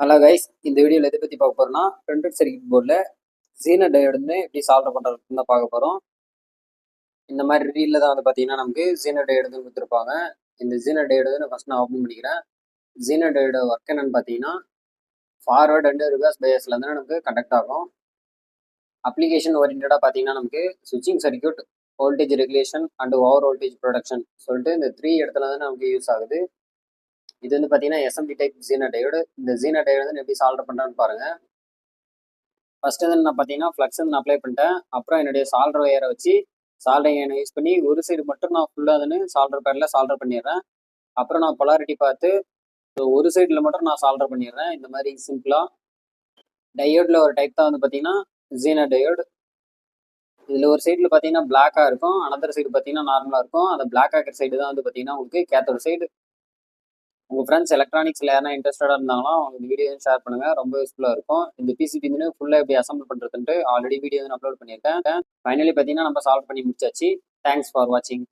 Hello guys, இந்த வீடியோவில் எதை பற்றி பார்க்க போகிறோம்னா பிரிண்டட் சர்க்யூட் போர்டில் ஜீனர் டயோடு எப்படி சால்வ் பண்ணுறதுன்னு தான் பார்க்க போகிறோம். இந்த மாதிரி ரீலில் தான் பார்த்தீங்கன்னா நமக்கு ஜீனர் டயோடு கொடுத்துருப்பாங்க. இந்த ஜீனர் டயோடு ஃபஸ்ட் நான் ஓப்பன் பண்ணிக்கிறேன். ஜீனர் டயோட ஒர்க் என்னன்னு பார்த்தீங்கன்னா ஃபார்வர்ட் அண்ட் ரிவர்ஸ் பயாஸில் வந்து நமக்கு கனெக்ட் ஆகும். அப்ளிகேஷன் ஓரியன்டாக பார்த்தீங்கன்னா நமக்கு ஸ்விட்சிங் circuit, voltage regulation and over voltage production சொல்லிட்டு இந்த 3 இடத்துல தான் நமக்கு யூஸ் ஆகுது. இது வந்து பார்த்தீங்கன்னா எஸ்எம்டி டைப் ஜீனர் டயோடு. இந்த ஜீனர் டயோடு எப்படி சால்வ் பண்ணுறான்னு பாருங்கள். ஃபஸ்ட்டு வந்து நான் பார்த்தீங்கன்னா ஃப்ளக்ஸ் வந்து நான் அப்ளை பண்ணிட்டேன். அப்புறம் என்னுடைய சால்டர் ஒயரை வச்சு சால்டரிங் ஐயனை யூஸ் பண்ணி ஒரு சைடு மட்டும் நான் ஃபுல்லாக வந்து சால்டர் பேடில் சால்டர் பண்ணிடுறேன். அப்புறம் நான் பொலாரிட்டி பார்த்து ஒரு சைடில் மட்டும் நான் சால்டர் பண்ணிடுறேன். இந்த மாதிரி சிம்பிளாக டயோடில் ஒரு டைப் தான் வந்து பார்த்தீங்கன்னா ஜீனர் டயோடு. இதில் ஒரு சைடில் பார்த்தீங்கன்னா பிளாக்காக இருக்கும், அனதர் சைடு பார்த்தீங்கன்னா நார்மலாக இருக்கும். அந்த பிளாக் ஆக்கிற சைடு தான் வந்து பார்த்தீங்கன்னா உங்களுக்கு கேத்தோட சைடு. உங்கள் ஃப்ரெண்ட்ஸ் எலக்ட்ரானிக்ஸில் யாரா இன்ட்ரெஸ்டடாக இருந்தாங்கன்னா அவங்க இந்த வீடியோ ஷேர் பண்ணுங்கள், ரொம்ப யூஸ்ஃபுல்லாக இருக்கும். இந்த பிசிபி வந்து ஃபுல்லாக எப்படி அசம்பிள் பண்ணுறதுன்ட்டு ஆல்ரெடி வீடியோ வந்து அப்லோட் பண்ணியிருக்கேன். ஃபைனலி பார்த்தீங்கன்னா நம்ம சால்வ் பண்ணி முடிச்சாச்சு. தேங்க்ஸ் ஃபார் வாட்சிங்.